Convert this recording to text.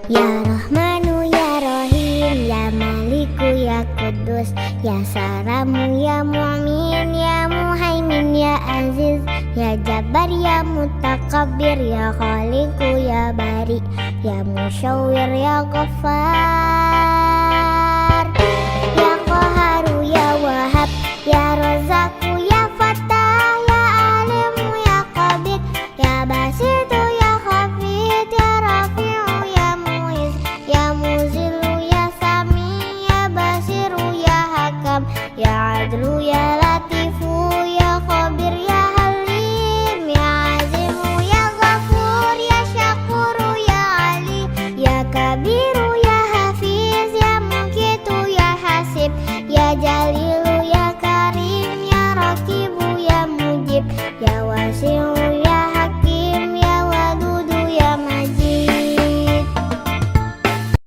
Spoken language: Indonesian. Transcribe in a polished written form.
Ya Rahmanu ya Rahim, ya Maliku ya Kudus, ya Salamu ya Mu'min, ya Muhaimin ya Aziz, ya Jabbar ya Mutakabbir, ya Khaliku ya Bari, ya Musyawwir ya Ghaffar, ya Qaharu ya Wahhab, ya Razzaku ya Fattah, ya Alimu ya Qabid, ya Basitu ya Hafid, ya Rafi'u ya Muiz, ya Muzilu ya Sami, ya Basiru ya Hakam, ya Adlu ya Latifu, ya Khabir ya Halim, ya Azimu ya Ghafur, ya Syakuru ya Ali, ya Kabir